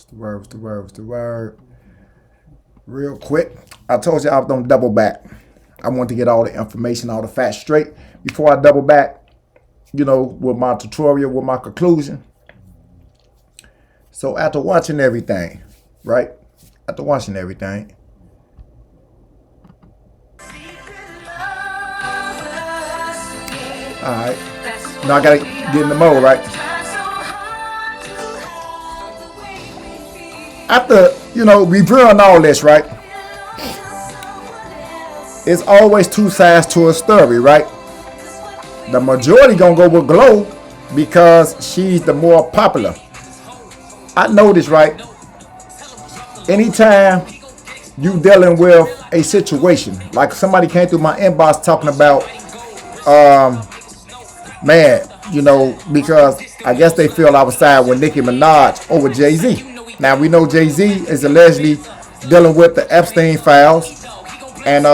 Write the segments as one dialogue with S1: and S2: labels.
S1: What's the word? What's the word? Real quick, I told you I was gonna double back. I want to get all the information, all the facts straight before I double back. With my tutorial, with my conclusion. So after watching everything, right? After watching everything, all right. Now I gotta get in the mode, right? After, reviewing all this, right? It's always two sides to a story, right? The majority gonna go with Glow because she's the more popular. I noticed, right? Anytime you dealing with a situation, like somebody came through my inbox talking about, because I guess they feel I was siding with Nicki Minaj over Jay-Z. Now we know Jay-Z is allegedly dealing with the Epstein files, and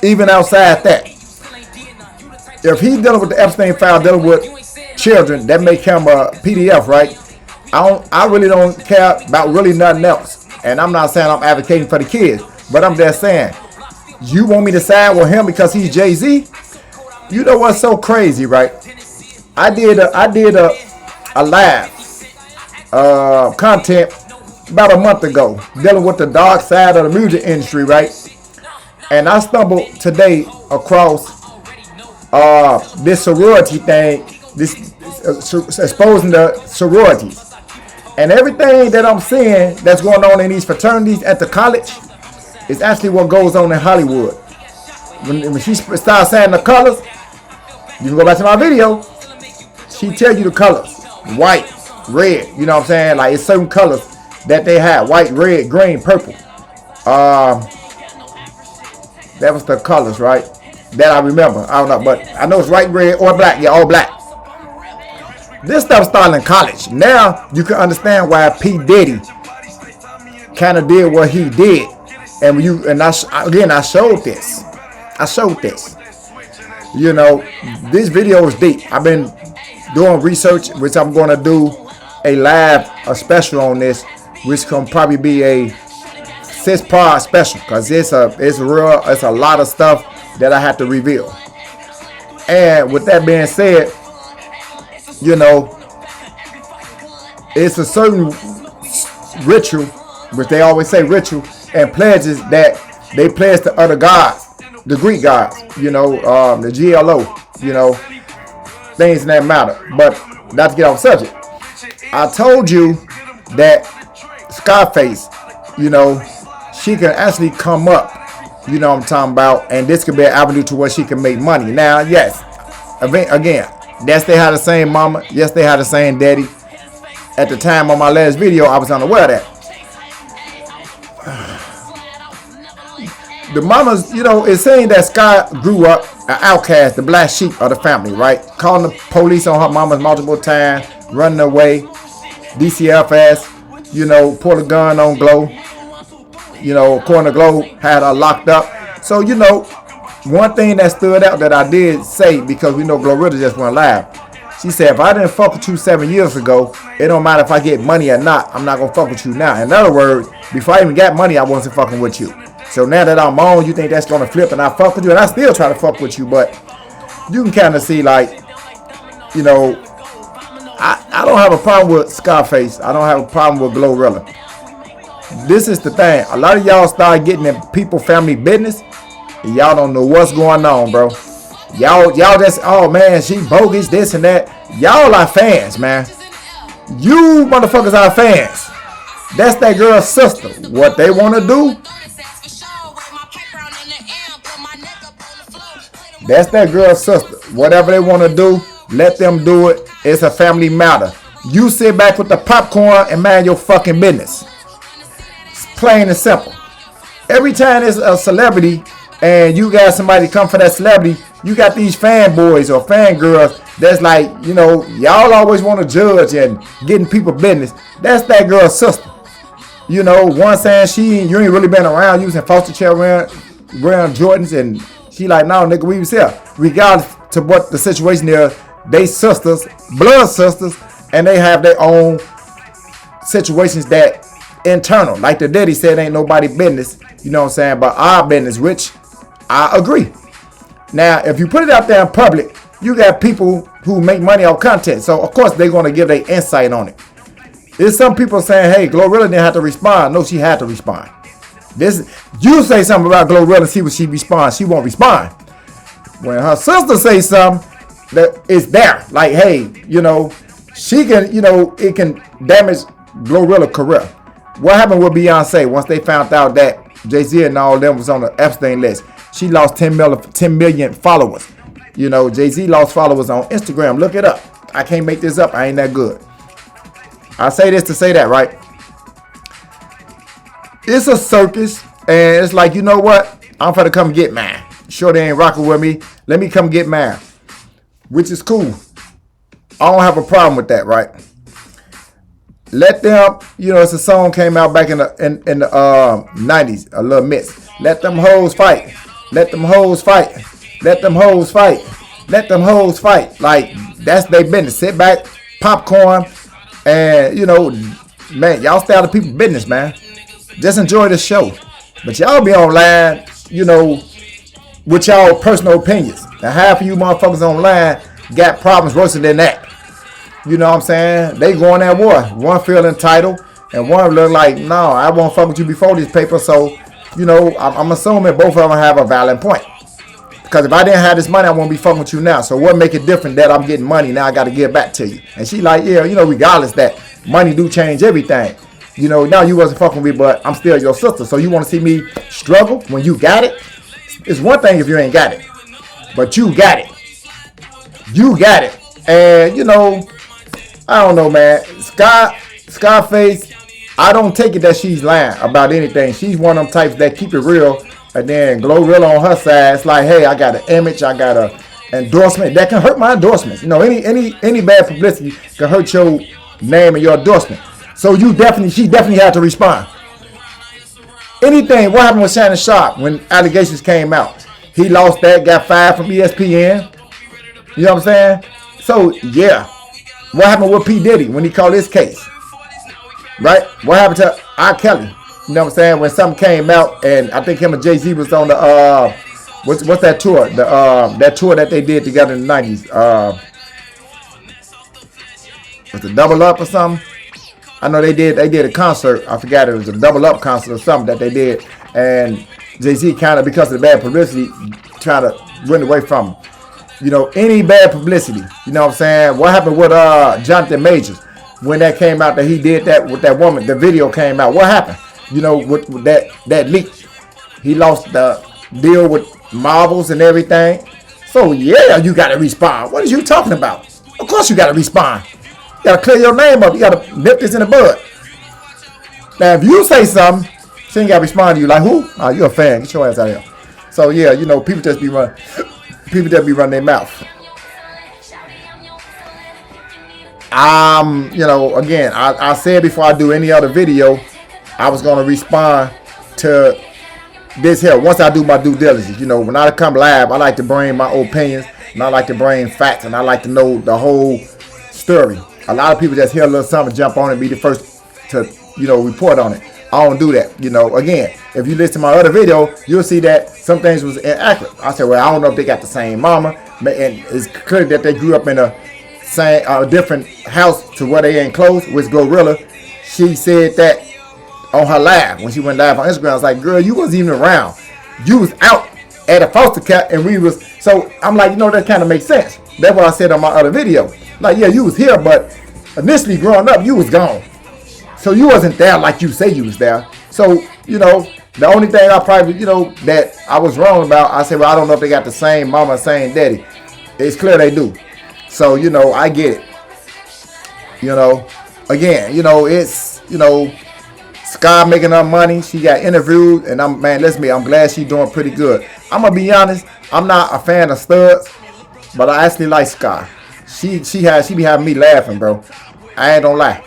S1: even outside that, if he's dealing with the Epstein file, dealing with children, that make him a PDF, right? I really don't care about really nothing else, and I'm not saying I'm advocating for the kids, but I'm just saying, you want me to side with him because he's Jay-Z? You know what's so crazy, right? I did a live content about a month ago dealing with the dark side of the music industry, right? And I stumbled today across this sorority thing, this exposing the sororities, and everything that I'm seeing that's going on in these fraternities at the college is actually what goes on in Hollywood. When she starts saying the colors, you can go back to my video. She tell you the colors: white, red. You know what I'm saying? Like, it's certain colors that they have: white, red, green, purple. That was the colors, right? That I remember. I don't know, but I know it's white, red, or black. Yeah, all black. This stuff started in college. Now you can understand why P. Diddy kind of did what he did. And I showed this. This video is deep. I've been doing research, which I'm going to do a special on this, which can probably be a 6-part special, because it's a lot of stuff that I have to reveal. And with that being said, it's a certain ritual, which they always say ritual, and pledges that they pledge to other gods, the Greek gods, the GLO, things that matter. But not to get off subject, I told you that Scarface, she can actually come up, what I'm talking about, and this could be an avenue to where she can make money. Now, yes, again, yes, they had the same mama, yes, they had the same daddy. At the time of my last video, I was unaware of that. The mamas, it's saying that Sky grew up an outcast, the black sheep of the family, right? Calling the police on her mamas multiple times, running away, DCFS, pull a gun on Glow. According to Glow, had her locked up. So, one thing that stood out that I did say, because we know Glorilla just went live. She said, if I didn't fuck with you 7 years ago, it don't matter if I get money or not. I'm not going to fuck with you now. In other words, before I even got money, I wasn't fucking with you. So now that I'm on, you think that's going to flip and I fuck with you? And I still try to fuck with you, but you can kind of see, like, I don't have a problem with Scarface. I don't have a problem with Glorilla. This is the thing. A lot of y'all start getting in people family business, and y'all don't know what's going on, bro. Y'all just, oh man, she bogus, this and that. Y'all are fans, man. You motherfuckers are fans. That's that girl's sister. What they want to do, that's that girl's sister. Whatever they want to do, let them do it. It's a family matter. You sit back with the popcorn and mind your fucking business. It's plain and simple. Every time there's a celebrity and you got somebody come for that celebrity, you got these fanboys or fangirls that's like, y'all always want to judge and getting people business. That's that girl's sister. One saying you ain't really been around using foster chair wearing Jordans, and she like, no, nigga, we was here. Regardless to what the situation is, they sisters, blood sisters, and they have their own situations that internal. Like the daddy said, ain't nobody business. You know what I'm saying? But our business, which I agree. Now, if you put it out there in public, you got people who make money off content. So, of course, they're going to give their insight on it. There's some people saying, hey, Glorilla didn't have to respond. No, she had to respond. You say something about Glorilla and see what she responds. She won't respond. When her sister says something, that it's there. Like, hey, you know, she can, you know, it can damage Glorilla's career. What happened with Beyonce once they found out that Jay-Z and all of them was on the Epstein list? She lost 10 million followers. You know, Jay-Z lost followers on Instagram. Look it up. I can't make this up. I ain't that good. I say this to say that, right? It's a circus, and it's like, you know what? I'm finna come get mine. Sure, they ain't rocking with me. Let me come get mine, which is cool. I don't have a problem with that, right? Let them, you know, it's a song came out back in the 90s, a little mix. Let them hoes fight. Let them hoes fight. Let them hoes fight. Let them hoes fight. Like, that's their business. Sit back, popcorn, and, you know, man, y'all stay out of people's business, man. Just enjoy the show. But y'all be online, you know, with y'all personal opinions. Now, half of you motherfuckers online got problems worse than that. You know what I'm saying? They going at war. One feel entitled, and one look like, no, I won't fuck with you before this paper. So, you know, I'm assuming both of them have a valid point. Because if I didn't have this money, I won't be fucking with you now. So what make it different that I'm getting money now? I got to give back to you. And she like, yeah, you know, regardless that money do change everything. You know, now you wasn't fucking with me, but I'm still your sister. So you want to see me struggle when you got it? It's one thing if you ain't got it, but you got it. You got it. And, you know, I don't know, man. Scarface, I don't take it that she's lying about anything. She's one of them types that keep it real. And then Glorilla on her side, it's like, hey, I got an image, I got a endorsement that can hurt my endorsements. You know, any bad publicity can hurt your name and your endorsement. So she definitely had to respond. Anything, what happened with Shannon Sharp when allegations came out? He lost that, got fired from ESPN. You know what I'm saying? So, yeah. What happened with P. Diddy when he called his case? Right? What happened to R. Kelly? You know what I'm saying? When something came out, and I think him and Jay-Z was on the, what's that tour? That tour that they did together in the 90s. Was it Double Up or something? I know they did a concert. I forgot, it was a Double Up concert or something that they did. And Jay-Z kind of, because of the bad publicity, trying to run away from him. You know, any bad publicity. You know what I'm saying? What happened with Jonathan Majors when that came out that he did that with that woman? The video came out. What happened? You know, with that leak. He lost the deal with Marvels and everything. So, yeah, you got to respond. What are you talking about? Of course you got to respond. You got to clear your name up. You got to nip this in the bud. Now, if you say something, she ain't got to respond to you. Like, who? Oh, you're a fan. Get your ass out of here. So, yeah, you know, people just be running their mouth. You know, again, I said before I do any other video, I was going to respond to this here once I do my due diligence. You know, when I come live, I like to bring my opinions, and I like to bring facts, and I like to know the whole story. A lot of people just hear a little something, jump on it, and be the first to, you know, report on it. I don't do that. You know, again, if you listen to my other video, you'll see that some things was inaccurate. I said, well, I don't know if they got the same mama, and it's clear that they grew up in a different house to where they ain't close with Glorilla. She said that on her live, when she went live on Instagram. I was like, girl, you wasn't even around. You was out at a foster camp, and we was, so I'm like, you know, that kind of makes sense. That's what I said on my other video. Like, yeah, you was here, but initially growing up, you was gone. So you wasn't there like you say you was there. So, you know, the only thing I probably, you know, that I was wrong about, I said, well, I don't know if they got the same mama, same daddy. It's clear they do. So, you know, I get it. You know, again, you know, it's, you know, Sky making her money. She got interviewed, and I'm glad she's doing pretty good. I'm gonna be honest, I'm not a fan of studs, but I actually like Sky. She be having me laughing, bro. I ain't gonna lie.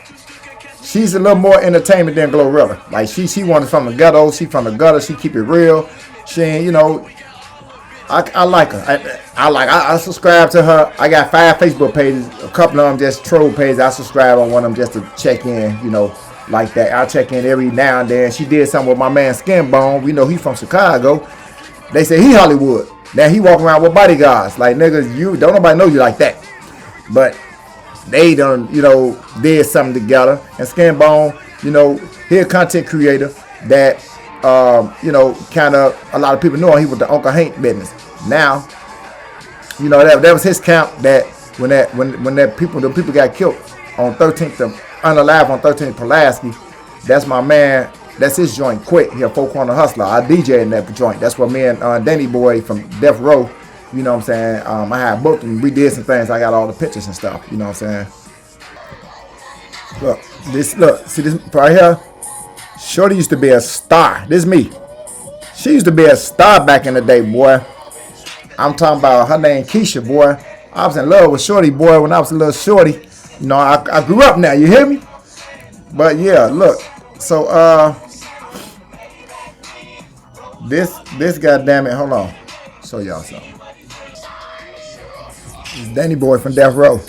S1: She's a little more entertainment than Glorilla. Like she wanted from the ghetto. She from the gutter. She keep it real. She ain't, you know. I like her. I subscribe to her. I got 5 Facebook pages. A couple of them just troll pages. I subscribe on one of them just to check in, you know. like that. I check in every now and then. She did something with my man Skin Bone. We know he from Chicago. They say he Hollywood. Now he walk around with bodyguards. Like, niggas, you don't nobody know you like that. But they done, did something together. And Skin Bone, he a content creator that, kind of a lot of people know him. He was the Uncle Hank business. Now, that was his camp. That when the people got killed on 13th of unalive on 13th Pulaski, that's my man. That's his joint. Quick, he a Four Corner Hustler. I DJ in that joint. That's where me and Danny Boy from Death Row. You know what I'm saying? I had booked him. We did some things. I got all the pictures and stuff. You know what I'm saying? Look, see this right here? Shorty used to be a star. This is me. She used to be a star back in the day, boy. I'm talking about her name Keisha, boy. I was in love with Shorty, boy, when I was a little shorty. I grew up now, you hear me? But yeah, look. So this goddamn it, hold on. Show y'all something. This is Danny Boy from Death Row.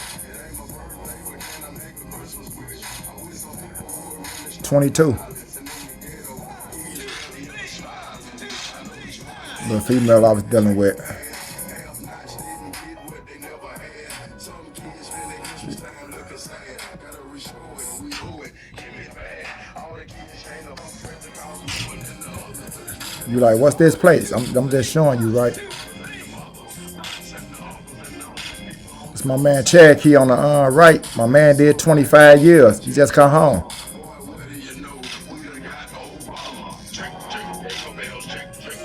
S1: 22. The female I was dealing with. You like, what's this place? I'm just showing you, right? It's my man Cherokee on the right. My man did 25 years. He just come home.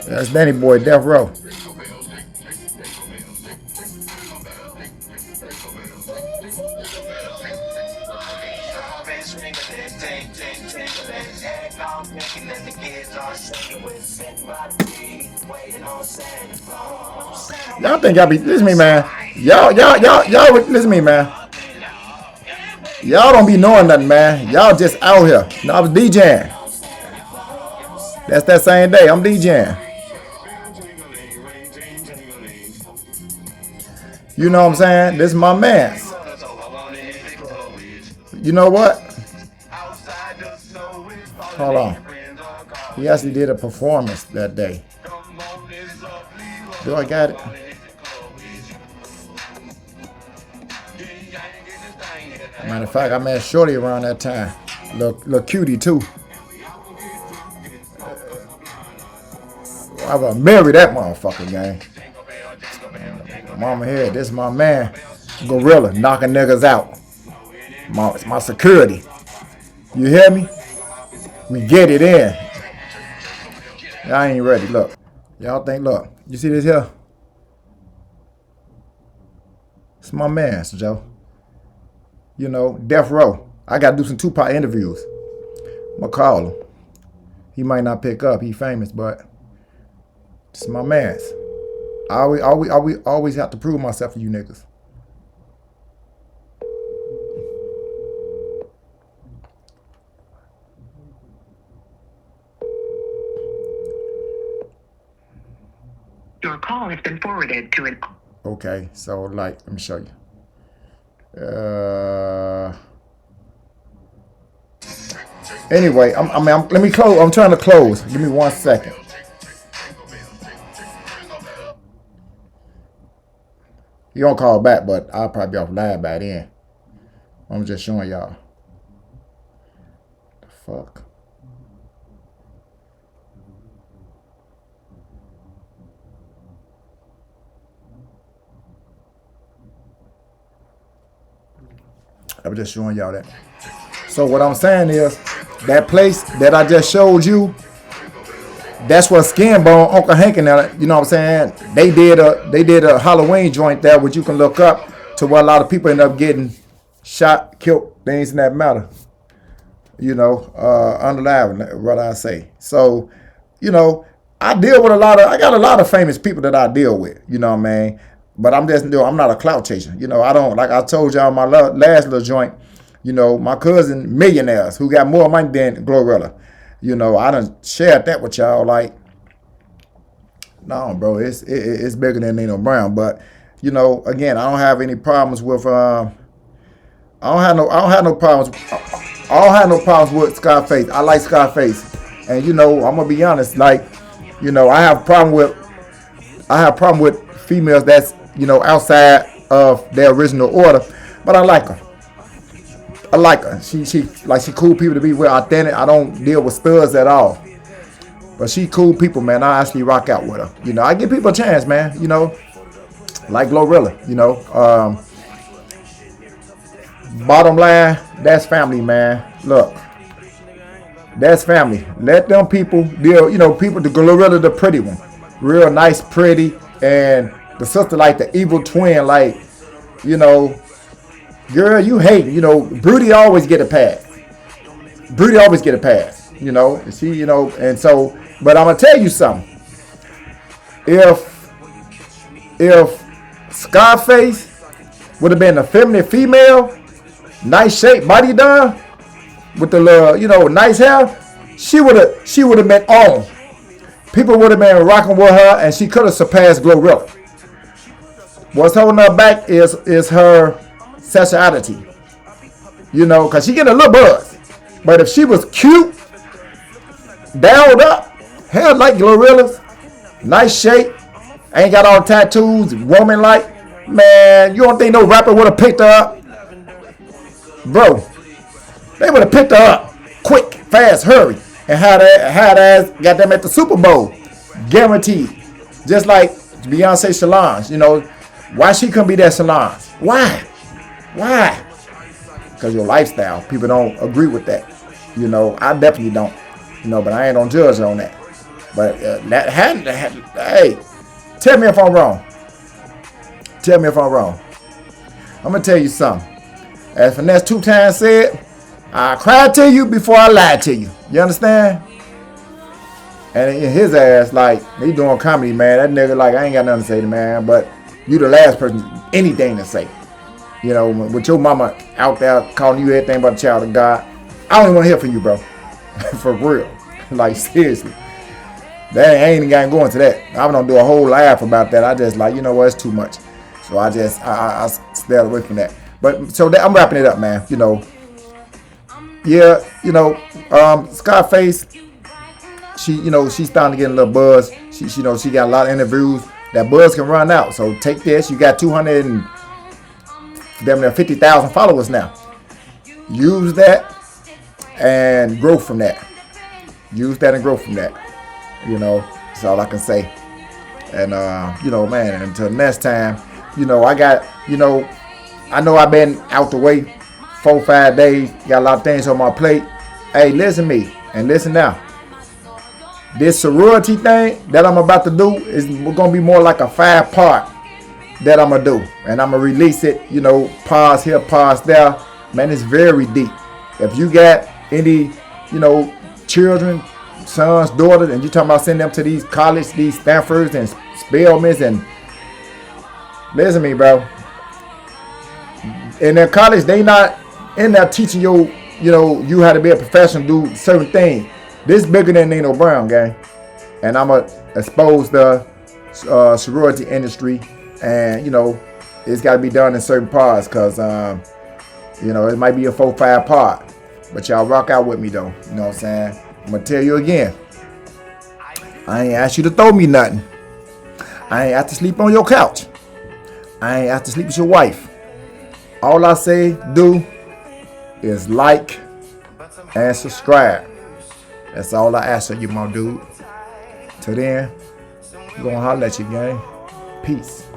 S1: That's Danny Boy, Death Row. Y'all think y'all be, listen to me, man. Y'all, listen to me, man. Y'all don't be knowing nothing, man. Y'all just out here. I was DJing. That's that same day. I'm DJing. You know what I'm saying? This is my man. You know what? Hold on. He actually did a performance that day. Do I got it? Matter of fact, I met Shorty around that time. Little cutie too. I would marry that motherfucker, gang. Mama here, this is my man, Glorilla, knocking niggas out. My security. You hear me? We get it in. Y'all ain't ready. Look. Y'all think, look. You see this here? It's my man, Joe. Death Row. I got to do some Tupac interviews. I'm going to call him. He might not pick up. He famous, but it's my man's. I always have to prove myself to you niggas.
S2: Your call has been forwarded to an...
S1: Okay, so let me show you. Anyway, let me close. I'm trying to close. Give me 1 second. He don't call back, but I'll probably be off live by then. I'm just showing y'all. The fuck. I'm just showing y'all that. So what I'm saying is, that place that I just showed you, that's what Skin Bone, Uncle Hank and that, you know what I'm saying? They did a Halloween joint there, which you can look up, to where a lot of people end up getting shot, killed, things in that matter. Unalive, what I say. So, I deal with I got a lot of famous people that I deal with, you know what I mean? But I'm not a clout chaser. I don't, like I told y'all my last little joint, my cousin millionaires who got more money than Glorilla. I done shared that with y'all. Like, no, bro, it's bigger than Nino Brown. But, again, I don't have any problems with I don't have no problems. I don't have no problems with Scarface. I like Scarface, and I'm gonna be honest. Like, I have a problem with females that's outside of their original order, but I like her. I like her. She cool people to be with, authentic. I don't deal with studs at all. But she cool people, man. I actually rock out with her. I give people a chance, man. Like Glorilla. Bottom line, that's family, man. Look, that's family. Let them people deal. People. The Glorilla, the pretty one, real nice, pretty, and the sister like the evil twin, like girl, you hate. Broody always get a pass. Broody always get a pass. She, and so. But I'm gonna tell you something. If Scarface would have been a feminine female, nice shape, body done, with the little, nice hair, she would have been on. People would have been rocking with her, and she could have surpassed Glorilla. What's holding her back is her sexuality. Cause she get a little buzz. But if she was cute, dialed up, hair like Glorilla's, nice shape, ain't got all the tattoos, woman like, man, you don't think no rapper would have picked her up? Bro, they would have picked her up quick, fast, hurry, and had ass got them at the Super Bowl, guaranteed. Just like Beyonce Solange, why she couldn't be that Solange? Why? Because your lifestyle, people don't agree with that. I definitely don't. But I ain't gonna judge on that. But hey, tell me if I'm wrong. Tell me if I'm wrong. I'm gonna tell you something. As Finesse 2 times said, I cried to you before I lied to you. You understand? And in his ass, like, he doing comedy, man. That nigga, like, I ain't got nothing to say to man, but you the last person, anything to say. With your mama out there calling you everything but a child of God, I don't even want to hear from you, bro. For real. Like, seriously. I ain't even got to go into that. I'm going to do a whole laugh about that. I just like, what, it's too much. So I stay away from that. But so I'm wrapping it up, man. Scarface, she's starting to get a little buzz. She got a lot of interviews. That buzz can run out. So take this. You got 250,000 followers now. Use that and grow from that. That's all I can say. And man, until next time, I know I've been out the way 4-5 days, got a lot of things on my plate. Hey, listen to me and listen now. This sorority thing that I'm about to do is gonna be more like a 5-part that I'm gonna do, and I'm gonna release it. Pause here, pause there. Man, it's very deep. If you got any, children, sons, daughters, and you talking about sending them to these colleges, these Stanfords and Spelmans, and listen to me, bro. In their college, they not in there teaching you how to be a professional, do certain things. This bigger than Nino Brown, gang. And I'm gonna expose the sorority industry, and it's got to be done in certain parts, cause it might be a 4-5 part. But y'all rock out with me though. You know what I'm saying? I'm gonna tell you again. I ain't asked you to throw me nothing. I ain't asked to sleep on your couch. I ain't asked to sleep with your wife. All I say do is like and subscribe. That's all I ask of you, my dude. Till then, I'm gonna holler at you, gang. Peace.